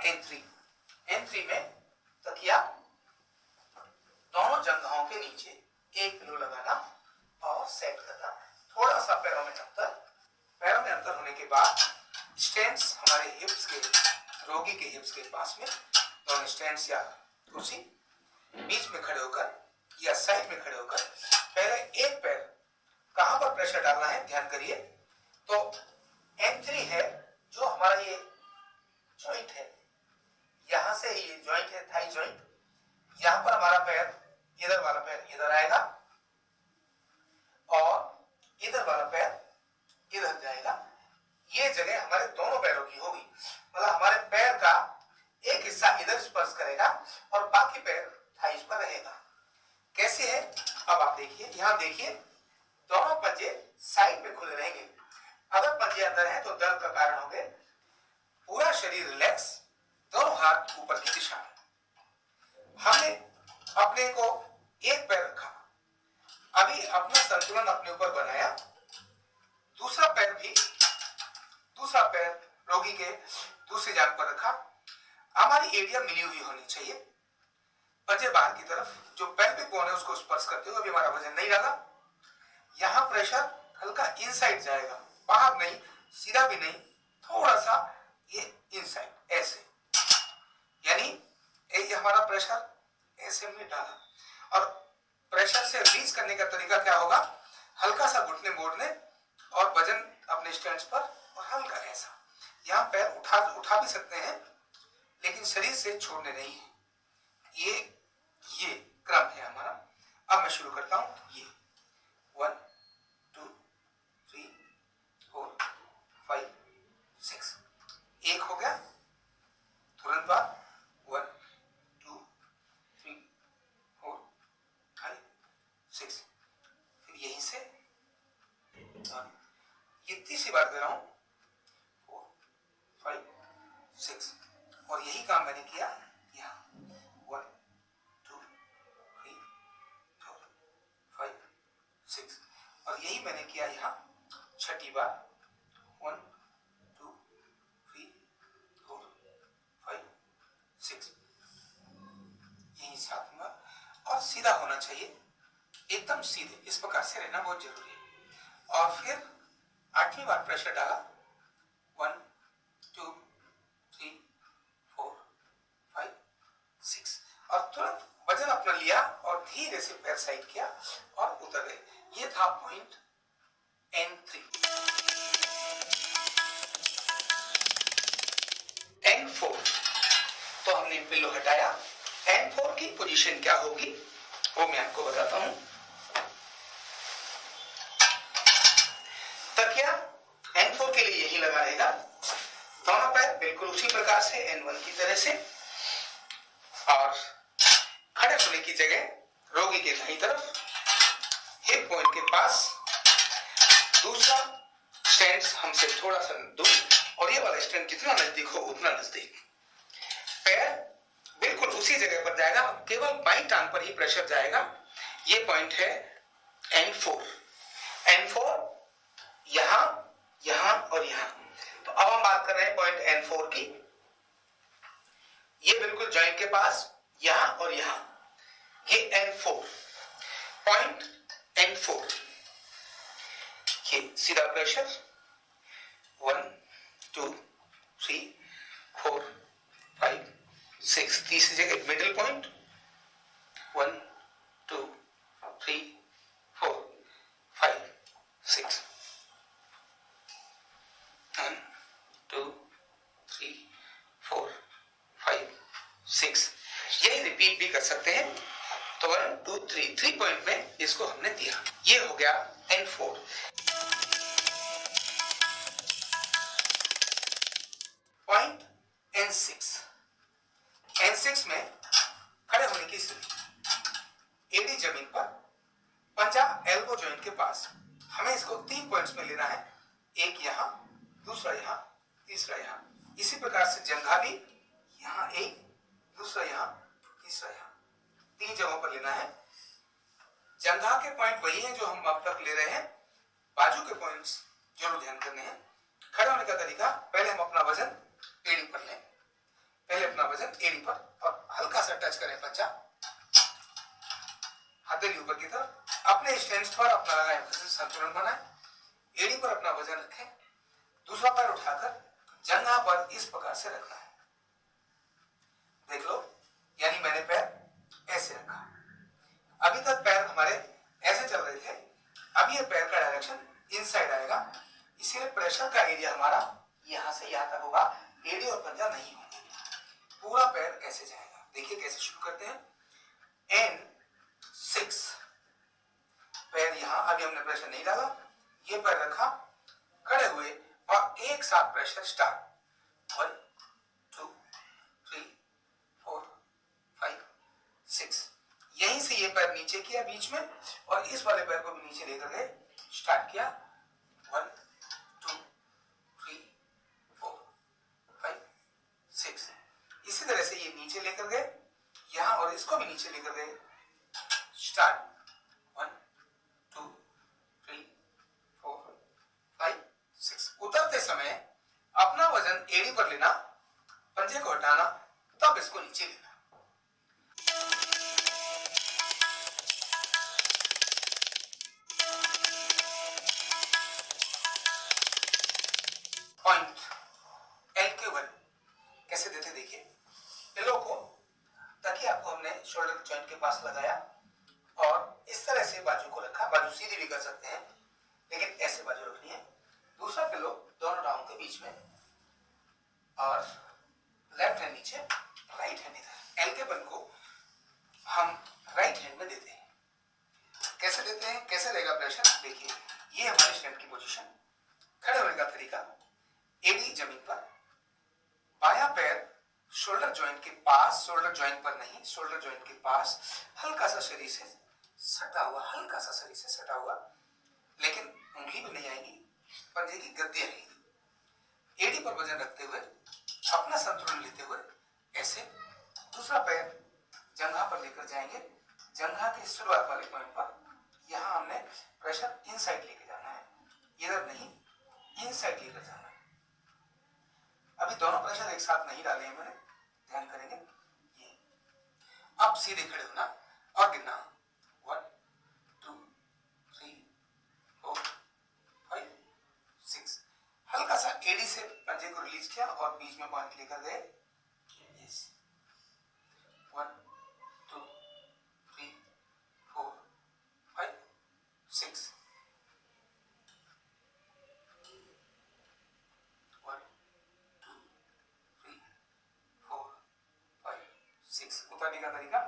N3। N3 में तकिया दोनों जंघाओं के नीचे 1 पिलो लगाना और सेट करना। थोड़ा सा पैरों में अंतर होने के बाद स्टैंड्स हमारे हिप्स के, रोगी के हिप्स के पास में दोनों स्टैंड्स या कुर्सी बीच में खड़े होकर या साइड में खड़े होकर पहले एक पैर कहां पर प्रेशर डालना है ध्यान करिए। तो N3 है जो हमारा ये जॉइंट है, यहां से ये जॉइंट है थाई जॉइंट, यहां पर हमारा पैर, इधर वाला पैर इधर आएगा और इधर वाला पैर इधर जाएगा। ये जगह हमारे दोनों पैरों की होगी, मतलब हमारे पैर का एक हिस्सा इधर स्पर्श करेगा और बाकी पैर थाइस पर रहेगा। कैसे है अब आप देखिए, यहां देखिए दोनों पंजे साइड में खुले रहेंगे। अगर पंजे अंदर हैं तो दर्द का कारण होंगे। पूरा शरीर रिलैक्स, दोनों हाथ ऊपर की दिशा में। हमने अपने को एक पैर रखा, अभी अपना संतुलन अपने ऊपर बनाया। दूसरा पैर रोगी के दूसरी जांघ पर रखा। हमारी एरिया मिली हुई होनी चाहिए, पंजे बाहर की तरफ, जो पेल्विक बोन है उसको स्पर्श करते हुए। अभी हमारा वजन नहीं डाला, यहां प्रेशर हल्का इनसाइड जाएगा, बाहर नहीं, सीधा भी नहीं, थोड़ा सा ये इनसाइड ऐसे, यानी ये हमारा प्रेशर ऐसे हमने डाला। और प्रेशर से रिलीज करने का तरीका क्या होगा, हल्का सा घुटने मोड़ने और वजन अपने स्टैंड्स पर और हल्का ऐसा। यहाँ पैर उठा भी सकते हैं लेकिन शरीर से छोड़ने नहीं है। ये क्रम है हमारा। अब मैं शुरू करता हूं। ये 1 2 3 4 5 6, एक हो गया, तुरंत बाद 1 2 3 4 5 6, फिर यहीं से ये तीसरी बार दे रहा हूं 4 5 6, और यही काम मैंने किया यहाँ 1 2 3 4 5 6, और यही मैंने किया यहाँ छठी बार 1 2 3 4 5 6, यही 7 बार। और सीधा होना चाहिए, एकदम सीधे, इस प्रकार से रहना बहुत जरूरी है। और फिर 8वीं बार प्रेशर डाला 1 2 3 4 5 6, और तुरंत वजन अपना लिया और धीरे से पैर साइड किया और उतर गए। ये था पॉइंट N3। N4 तो हमने पिल्लो हटाया। N4 की पोजीशन क्या होगी वो मैं आपको बताता हूं। तकिया N4 के लिए यही लगा रहेगा, दोनों पैर बिल्कुल उसी प्रकार से N1 की तरह से, और खड़े होने की जगह रोगी के दाईं तरफ हिप पॉइंट के पास, दूसरा स्टैंड हमसे थोड़ा सा दूर, और ये वाला स्टैंड जितना नजदीक हो उतना नजदीक। पैर बिल्कुल उसी जगह पर जाएगा, केवल बाईं टांग पर ही प्रेशर जाएगा। ये पॉइंट है N4। N4 यहां, यहां और यहां। तो अब हम बात कर रहे हैं पॉइंट N4 की। ये बिल्कुल जॉइंट के पास, यहां और यहां, ये N4 पॉइंट। N4 ये सीधा प्रेशर 1 2 3 4 5 6, तीसरी जगह मिडिल पॉइंट 1 2 3 4 5 6, 1 2 3 4 5 6, यही रिपीट भी कर सकते हैं। तो 1 2 3 पॉइंट में इसको हमने दिया। ये हो गया N4। Point N6। N6 में खड़े होने की स्थिति, एडी जमीन पर, पंजा एल्बो जॉइंट के पास। हमें इसको 3 पॉइंट्स में लेना है, एक यहां, दूसरा यहां, तीसरा यहां। इसी प्रकार से जंघा भी यहां एक, दूसरा यहां, तीसरा यहां, 3 जगहों पर लेना है। जंघा के पॉइंट वही है जो हम अब तक ले रहे हैं, बाजू के पॉइंट्स जरूर ध्यान करने हैं। खड़े होने का तरीका, पहले हम अपना वजन एड़ी पर लें, पहले टच करें पंजा, हथेली ऊपर की तरफ, अपने स्टैंड पर अपना लगाए वजन संतुलन बनाए, एड़ी पर अपना वजन रखें, दूसरा पैर उठाकर जंघा पर इस प्रकार से रखना है। देख लो, यानी मैंने पैर ऐसे रखा। अभी तक पैर हमारे ऐसे चल रहे थे, अब ये पैर का डायरेक्शन इनसाइड आएगा, इसीलिए प्रेशर का एरिया हमारा यहां से यहां तक होगा, एड़ी और पंजा नहीं होंगे, पूरा पैर ऐसे जाएगा। देखिए कैसे शुरू करते हैं। N6 पैर यहां, अभी हमने प्रेशर नहीं डाला, ये पैर रखा खड़े हुए और एक साथ प्रेशर स्टार्ट। 1 2 3 4 5 6, यहीं से ये पैर नीचे किया बीच में और इस वाले पैर को भी नीचे लेकर गए, स्टार्ट किया 1 2 3 4 5 6। इसी तरह से ये नीचे लेकर गए यहां और इसको भी नीचे लेकर गए, स्टार्ट 1 2 3 4 5 6। उतरते समय अपना वजन एड़ी पर लेना, पंजे को हटाना, तब इसको नीचे लेना। पॉइंट LK1 कैसे देते देखिए। पिलो को, तकिया को हमने शोल्डर जॉइंट के पास लगाया और इस तरह से बाजू को रखा, बाजू सीधी भी कर सकते हैं लेकिन ऐसे बाजू रखनी है। दूसरा पिलो दोनों टांगों के बीच में और लेफ्ट हैंड नीचे, राइट हैंड इधर। LK1 को हम राइट हैंड में देते हैं। कैसे देते हैं, कैसे रहेगा प्रेशर देखिए। ये हमारे स्टैंड की पोजीशन, खड़े होने का तरीका, एड़ी जमीन पर, बायां पैर शोल्डर जॉइंट के पास, शोल्डर जॉइंट पर नहीं, शोल्डर जॉइंट के पास हल्का सा शरीर से सटा हुआ, हल्का सा शरीर से सटा हुआ, लेकिन उंगली भी नहीं आएगी, पंजे की गद्दी आएगी। एड़ी पर वजन रखते हुए, अपना संतुलन लेते हुए ऐसे। दूसरा पैर जंघा पर लेकर जाएंगे, जंघा के शुरुआत वाले पॉइंट पर यहां हमने प्रेशर इनसाइड लेके जाना है, इधर नहीं, इनसाइड लेकर जाना है। अभी दोनों प्रेशर एक साथ नहीं डाले हैं मैंने, ध्यान करेंगे। ये अब सीधे खड़े होना और गिनना 1 2 3 4 5 6। हल्का सा एड़ी से पंजे को रिलीज किया और बीच में पॉइंट लेकर गए। 1 2 3 4 5 6। 1 2 3 4 5 6। उतरने का तरीका,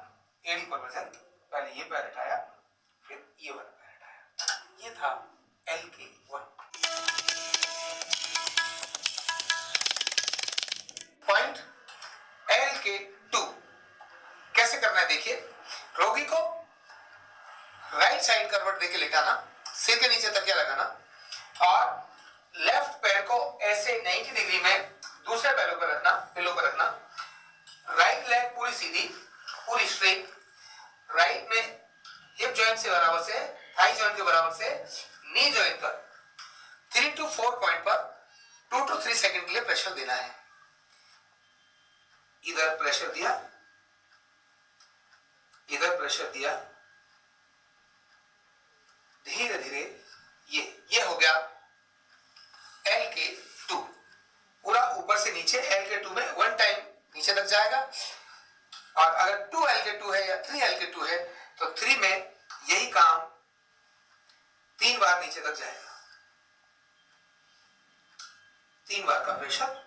एड़ी पर वजन, पहले ये पैर हटाया, फिर ये वाला पैर हटाया। ये था LK1। पॉइंट LK2 कैसे करना है देखिए। रोगी को राइट साइड करवट देके लेटाना, सिर के नीचे तकिया लगाना और लेफ्ट पैर को ऐसे 90 डिग्री में दूसरे पैरों पर रखना, पिलो पर रखना। राइट लेग पूरी सीधी, पूरी स्ट्रेट, राइट में हिप जॉइंट से बराबर से, थाई जॉइंट के बराबर से, नी जॉइंट पर 3 to 4 पॉइंट पर 2 to 3 सेकंड के लिए प्रेशर देना है। इधर प्रेशर दिया, इधर प्रेशर दिया, धीरे धीरे ये हो गया LK2। पूरा ऊपर से नीचे LK2 में 1 टाइम नीचे तक जाएगा और अगर 2 LK2 है या 3 LK2 है तो 3 में यही काम 3 बार नीचे तक जाएगा, 3 बार का प्रेशर।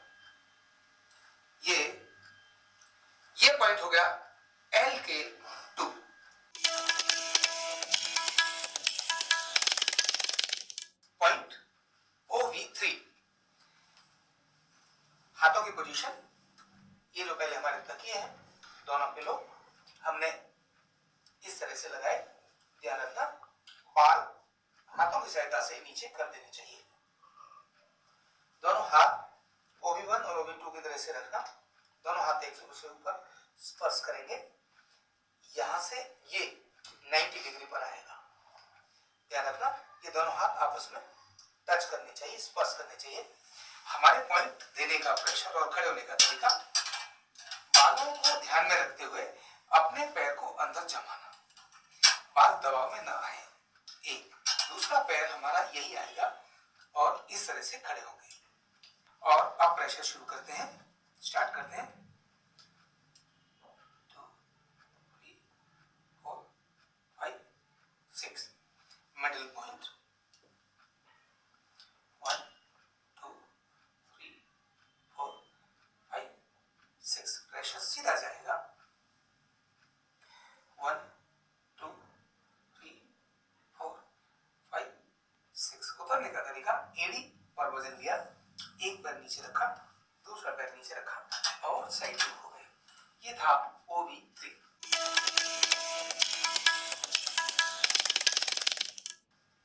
ये पॉइंट हो गया LK2। पॉइंट OV3, हाथों की पोजीशन। ये जो पहले हमारे तकिए हैं, दोनों पिलो हमने इस तरह से लगाए, ध्यान रखना बाल हाथों की सहायता से नीचे कर देने चाहिए। दोनों हाथ OV1 और OV2 की तरह से रखना, दोनों हाथ एक दूसरे ऊपर स्पर्श करेंगे, यहां से ये 90 डिग्री पर आएगा। ध्यान रखना ये दोनों हाथ आपस में टच करने चाहिए, स्पर्श करने चाहिए। हमारे पॉइंट देने का प्रेशर और खड़े होने का तरीका, बालों को ध्यान में रखते हुए अपने पैर को अंदर जमाना, बाल दबाव में ना आए। एक दूसरा पैर हमारा यही आएगा और इस तरह से खड़े होंगे। और अब प्रेशर शुरू करते हैं, स्टार्ट करते हैं। 2 3 4 5 6 मिडिल पॉइंट, 1 2 3 4 5 6 प्रेशर सीधा जाएगा। 1 2 3 4 5 6 उतरने का तरीका, एड़ी पर वजन लिया, एक पैर नीचे रखा, दूसरा पैर नीचे रखा और साइड हो गए। ये था OB3।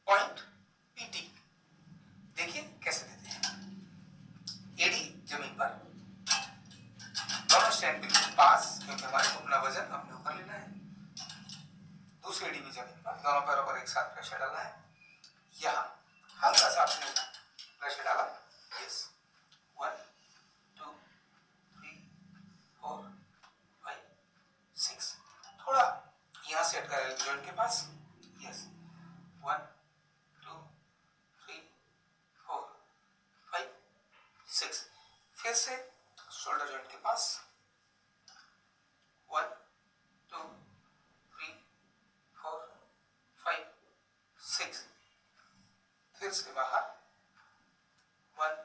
पॉइंट PT देखिए कैसे देते हैं। एड़ी जमीन पर, दोनों स्टैंड बिल्कुल पास, क्योंकि हमारे को अपना वजन अपने ऊपर लेना है। दूसरी एड़ी भी जमीन पर, दोनों पैरों पर एक साथ प्रेशर डालना है। यहाँ हल्का सा आपने प्रेशर डाला, यस। 1 2 3 4 5 6 थोड़ा यहाँ सेट करें जॉइंट के पास, यस। 1 2 3 4 5 6 फिर से शोल्डर जॉइंट के पास, 1 2 3 4 5 6 फिर से बाहर, 1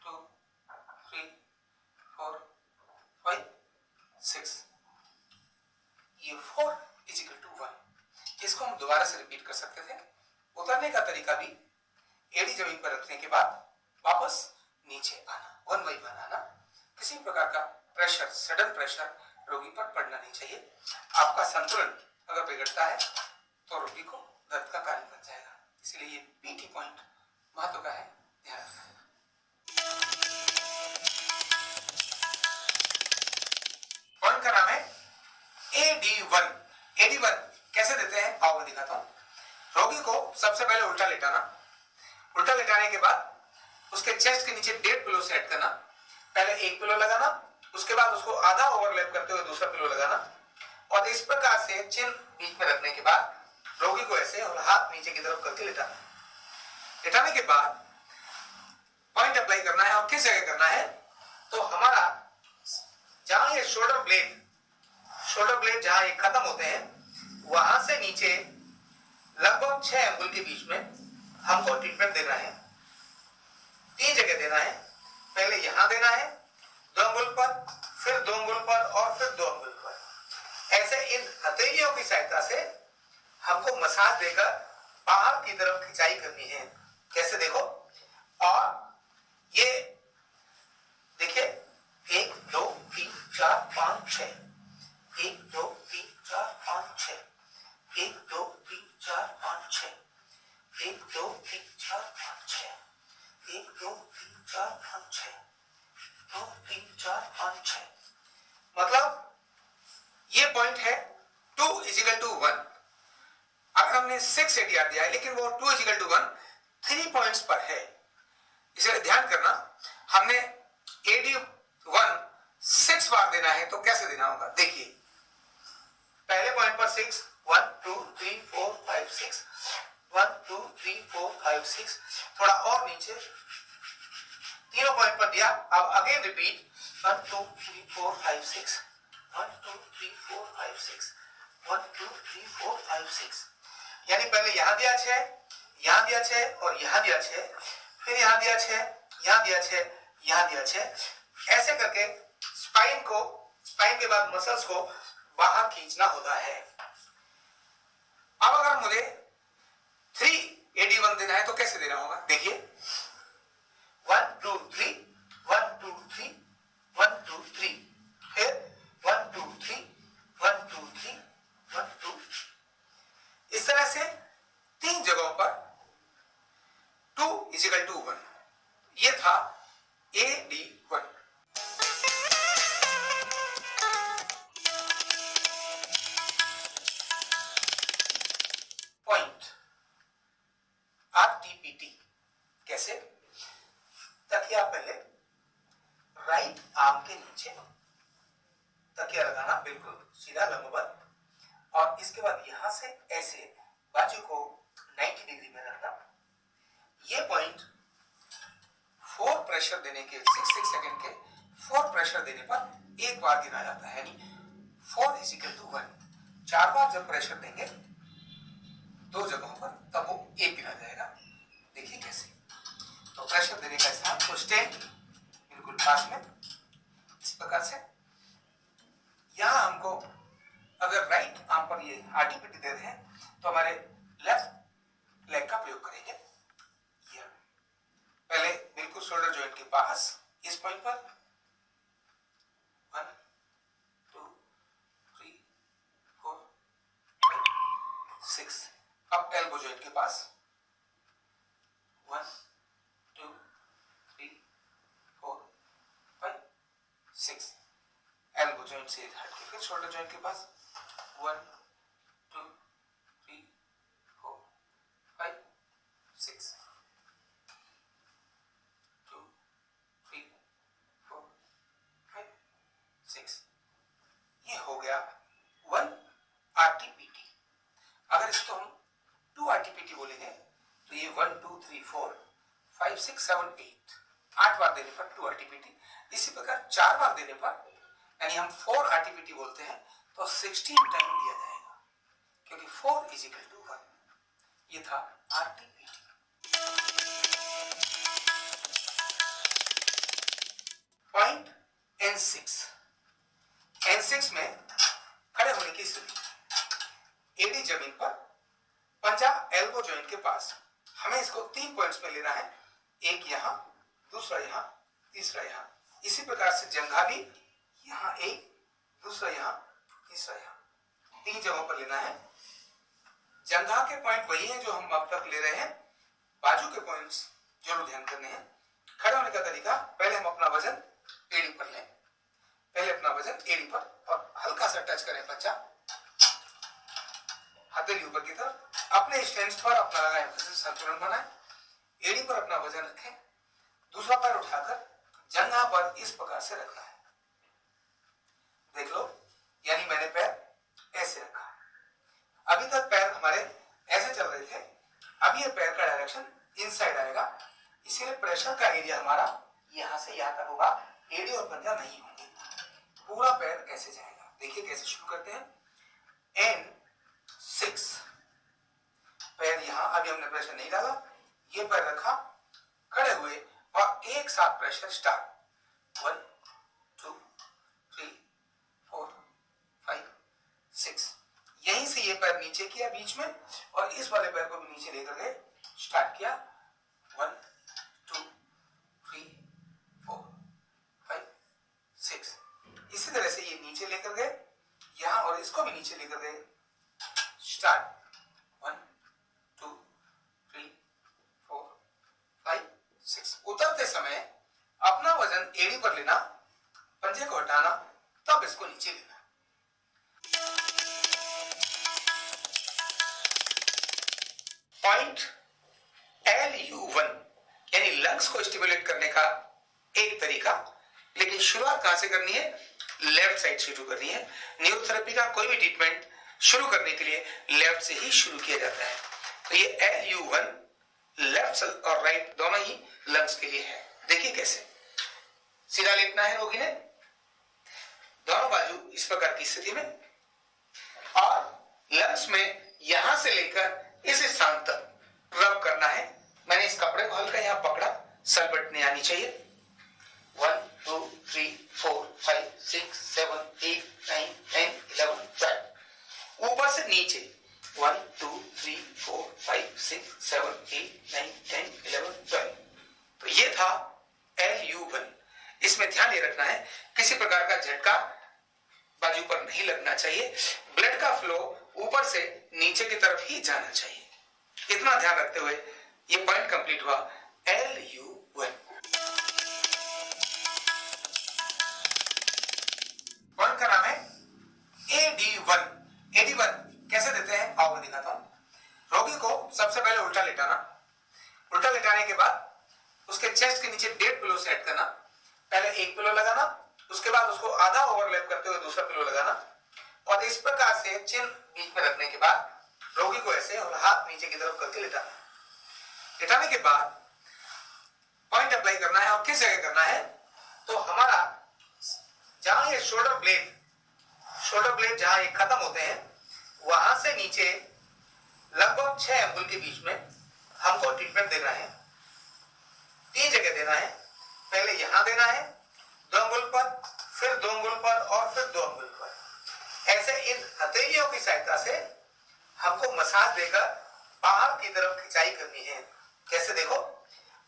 2 3 4 5 6। ये 4 = 1। इसको हम दोबारा से रिपीट कर सकते थे। उतरने का तरीका भी एड़ी जमीन पर रखने के बाद वापस नीचे आना, 1 बाई 1 आना। किसी प्रकार का प्रेशर, सडन प्रेशर रोगी पर पड़ना नहीं चाहिए। आपका संतुलन अगर बिगड़ता है तो रोगी को दर्द का कारण बन जाएगा। इसलिए ये PT पॉइंट महत्व का है, ध्यान रखना है। पॉइंट का नाम है AD1। AD1 कैसे देते हैं आओ मैं दिखाता हूं। रोगी को सबसे पहले उल्टा लेटाना, उल्टा लेटाने के बाद उसके चेस्ट के नीचे 1.5 पिलो सेट करना। पहले एक पिलो लगाना, उसके बाद उसको आधा ओवरलैप करते हुए दूसरा पिलो लगाना और इस प्रकार से चिन बीच में रखने के बाद रोगी को ऐसे और हाथ नीचे की तरफ करके लेटाना। लेटाने के बाद पॉइंट अप्लाई करना है और किस जगह करना है, तो हमारा जहां ये शोल्डर ब्लेड जहां ये खत्म होते हैं वहां से नीचे लगभग 6 अंगुल के बीच में हमको ट्रीटमेंट देना है। 3 जगह देना है। पहले यहां देना है 2 अंगुल पर, फिर 2 अंगुल पर और फिर 2 अंगुल पर। ऐसे इन हथेलियों की सहायता से हमको मसाज देकर बाहर की तरफ खिंचाई करनी है। कैसे देखो, और ये देखिए 1 2 3 4 5 6, 1 2 3 4 5 6, 1 2 3 4 5 6, 1 2 3 4 5 6, 1 2 3 4 5 6, 2 3 4 5 6। मतलब ये पॉइंट है 2 = 1। अगर हमने 6 ADR दिया है लेकिन वो 2 = 1 3 पॉइंट्स पर है, इसलिए ध्यान करना। हमने AD1 6 बार देना है तो कैसे देना होगा, देखिए। पहले पॉइंट पर 6, 1 2 3 4 5 6, 1 2 3 4 5 6, थोड़ा और नीचे तीनों पॉइंट पर दिया। अब अगेन रिपीट 1 2 3 4 5 6, 1 2 3 4 5 6, 1 2 3 4 5 6। यानी पहले यहां दिया 6, यहां दिया 6 और यहां दिया 6, फिर यहां दिया 6, यहां दिया 6, यहां दिया 6। ऐसे करके स्पाइन के बाद मसल्स को बाहर खींचना होता है। अब अगर मुझे 3 AD1 देना है तो कैसे देना होगा, देखिए। 1 2 3, 1 2 3, 1 2 3, फिर 1 2 3, 1 2 3, 1 2। इस तरह से 3 जगहों पर 2 = 1। ये था AD1। पॉइंट RTPT कैसे, तकिया पहले राइट आर्म के नीचे लगाना बिल्कुल सीधा लंबवत और इसके बाद यहां से ऐसे बाजू को 90 डिग्री में रखना। ये पॉइंट 4 प्रेशर देने के 6 सेकंड के 4 प्रेशर देने पर एक बार गिना जाता है, यानी 4 = 1। 4 बार जब प्रेशर देंगे दो जगहों पर तब वो एक गिना जाएगा। देखिए कैसे, तो प्रेशर देने का स्थान तो स्टैंड बिल्कुल पास में इस प्रकार से। यहां हमको अगर राइट आर्म पर ये आरटीपीटी दे रहे हैं तो हमारे लेफ्ट लेग का प्रयोग करेंगे। पहले बिल्कुल शोल्डर जॉइंट के पास इस पॉइंट पर 1 2 3 4 5 6। अब एल्बो जॉइंट के पास 1 2 3 4 5 6। एल्बो जॉइंट से हट के फिर शोल्डर जॉइंट के पास 1 2 3 4 5 6 2 3 4 5 6। ये हो गया 1 आरटीपीटी। अगर इसको हम 2 आरटीपीटी बोलेंगे तो ये 1 2 3 4 5 6 7 8 8 बार देने पर 2 आरटीपीटी। इसी प्रकार 4 बार देने पर यानी हम 4 आरटीपीटी बोलते हैं तो 16 टाइम दिया जाएगा, क्योंकि 4 = 1। ये था आरटीपीटी। Point N6। N6 में खड़े होने की स्थिति, एडी जमीन पर, पंजा एल्बो जॉइंट के पास। हमें इसको 3 पॉइंट्स में लेना है, एक यहां, दूसरा यहां, तीसरा यहां। इसी प्रकार से जंघा भी यहां एक, दूसरा यहां, तीसरा यहां, 3 जगहों पर लेना है। जंघा के पॉइंट वही हैं जो हम अब तक ले रहे हैं, बाजू के पॉइंट्स जरूर ध्यान करने हैं। खड़े होने का तरीका, पहले हम अपना वजन एड़ी पर लें, पहले अपना वजन एड़ी पर और हल्का सा टच करें पंजा, हथेली ऊपर की तरफ। अपने स्टैंड पर अपना संतुलन बनाएं, एड़ी पर अपना वजन रखें, दूसरा पैर उठाकर जंघा पर इस प्रकार से रखना है। देख लो, यानी मैंने पैर ऐसे रखा। अभी तक पैर हमारे ऐसे चल रहे थे, अब ये पैर का डायरेक्शन इनसाइड आएगा, इसीलिए प्रेशर का एरिया हमारा यहां से यहां तक होगा, एड़ी और पंजा नहीं होंगे, पूरा पैर ऐसे जाएगा। देखिए कैसे शुरू करते हैं। N6 पैर यहां, अभी हमने प्रेशर नहीं डाला, ये पैर रखा, खड़े हुए और एक साथ प्रेशर स्टार्ट। 1 2 3 4 5 6। यहीं से ये पैर नीचे किया बीच में और इस वाले पैर को भी नीचे लेकर गए, स्टार्ट किया। 1 2 3 4 5 6। इसी तरह से ये नीचे लेकर गए यहां और इसको भी नीचे लेकर गए, स्टार्ट। 1 2 3 4 5 6। उतरते समय अपना वजन एड़ी पर लेना, पंजे को हटाना, तब इसको नीचे लेना। पॉइंट LU1 यानी लंग्स को स्टिमुलेट करने का एक तरीका, लेकिन शुरुआत कहां से करनी है? लेफ्ट साइड से शुरू करनी है। न्यूरोथेरेपी का कोई भी ट्रीटमेंट शुरू करने के लिए लेफ्ट से ही शुरू किया जाता है। तो ये LU1 लेफ्ट और राइट दोनों ही लंग्स के लिए है। देखिए कैसे, सीधा लेटना है रोगी ने, दोनों बाजू इस प्रकार की स्थिति में, और लंग्स में यहां से लेकर इस स्थान तक रब करना है। मैंने इस कपड़े को हल्का यहां पकड़ा, सलबटने आनी चाहिए। 1 2 3 4 5 6 7 8 9 10 11 12। ऊपर से नीचे 1 2 3 4 5 6 7 8 9 10 11 12। तो ये था LU1। इसमें ध्यान ये रखना है, किसी प्रकार का झटका बाजू पर नहीं लगना चाहिए, ब्लड का फ्लो ऊपर से नीचे की तरफ ही जाना चाहिए। इतना ध्यान रखते हुए ये पॉइंट कंप्लीट हुआ LU1। पॉइंट का नाम है AD1। AD1 कैसे देते हैं आओ मैं दिखाता हूं। रोगी को सबसे पहले उल्टा लेटाना, उल्टा लेटाने के बाद उसके चेस्ट के नीचे 1.5 पिलो सेट करना। पहले 1 पिलो लगाना, उसके उसके बाद उसको आधा ओवरलैप करते हुए दूसरा पिलो लगाना और इस प्रकार से चिन बीच में रखने के बाद रोगी को ऐसे और हाथ नीचे की तरफ करके लिटाना। लिटाने के बाद पॉइंट अप्लाई करना है और किस जगह करना है, तो हमारा जहां ये शोल्डर ब्लेड जहां ये खत्म होते हैं वहां से नीचे लगभग 6 अंगुल के बीच में हमको ट्रीटमेंट देना है। 3 जगह देना है, पहले यहां देना है 2 अंगुल पर, फिर 2 अंगुल पर और फिर 2 अंगुल पर। ऐसे इन हथेलियों की सहायता से हमको मसाज देकर बाहर की तरफ खिंचाई करनी है। कैसे देखो,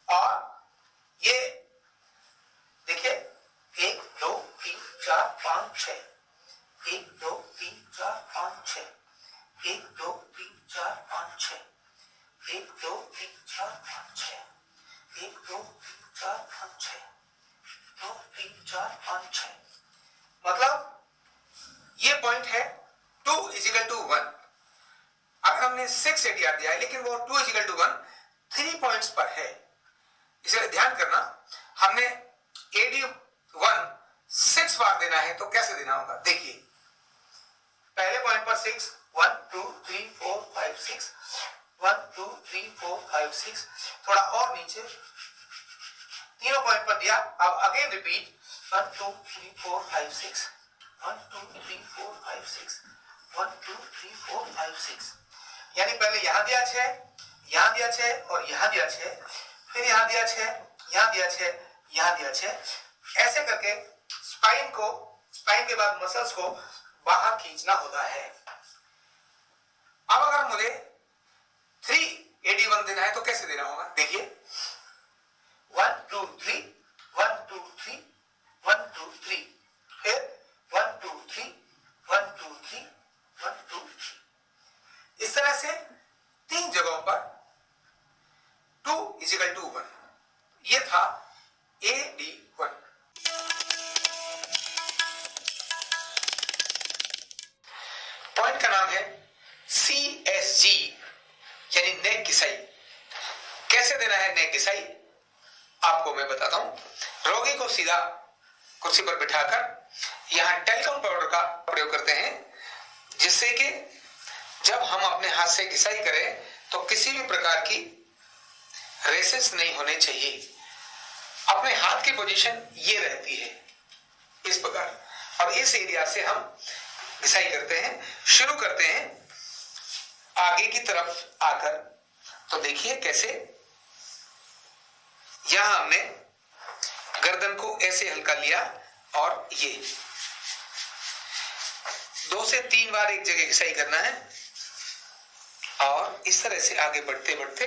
और ये देखिए 1 2 3 4 5 6, 1 2 3 4 5 6, 1 2 3 4 5 6, 1 2 3 4 5 6, 1 2 3 4 5 6, 2 3 4 5 6। मतलब ये पॉइंट है 2 = 1। अगर हमने 6 ADR दिया है लेकिन वो 2 = 1 3 पॉइंट्स पर है, इसलिए ध्यान करना। हमने AD1 6 बार देना है तो कैसे देना होगा, देखिए पहले पॉइंट पर 6 1 2 3 4 5 6, 1 2 3 4 5 6, थोड़ा और नीचे तीनों पॉइंट पर दिया। अब अगेन रिपीट 1 2 3 4 5 6, 1 2 3 4 5 6, 1 2 3 4 5 6। यानी पहले यहां दिया 6, यहां दिया 6 और यहां दिया 6, फिर यहां दिया 6, यहां दिया 6, यहां दिया 6। ऐसे करके स्पाइन के बाद मसल्स को बाहर खींचना होता है। अब अगर मुझे 3 AD1 देना है तो कैसे देना होगा, देखिए 1 2 3, 1 2 3, 1 2 3, फिर 1 2 3, 1 2 3, 1 2 3। इस तरह से 3 जगहों पर 2 = 1। ये था AD1। पॉइंट का नाम है CSG यानी नेक घिसाई। कैसे देना है नेक घिसाई आपको मैं बताता हूं। रोगी को सीधा कुर्सी पर बिठाकर यहां टेलिकॉम पाउडर का प्रयोग करते हैं, जिससे कि जब हम अपने हाथ से घिसाई करें तो किसी भी प्रकार की रेसेस नहीं होने चाहिए। अपने हाथ की पोजीशन ये रहती है इस प्रकार, और इस एरिया से हम घिसाई करते हैं। शुरू करते हैं आगे की तरफ आकर, तो देखिए कैसे यहां हमने गर्दन को ऐसे हल्का लिया और ये 2 से 3 बार एक जगह घिसाई करना है और इस तरह से आगे बढ़ते बढ़ते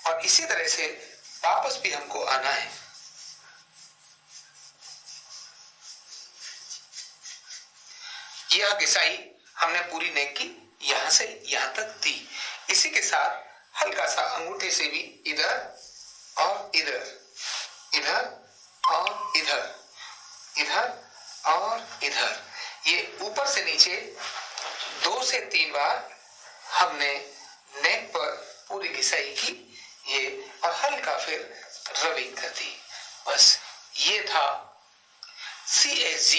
और इसी तरह से वापस भी हमको आना है। यह घिसाई हमने पूरी नेक की यहां से यहां तक दी। इसी के साथ हल्का सा अंगूठे से भी इधर और इधर, इधर और इधर, इधर और इधर, ये ऊपर से नीचे 2 से 3 बार हमने नेक पर पूरी घिसाई की ये, और हल्का फिर रबिंग कर दी। बस ये था CSG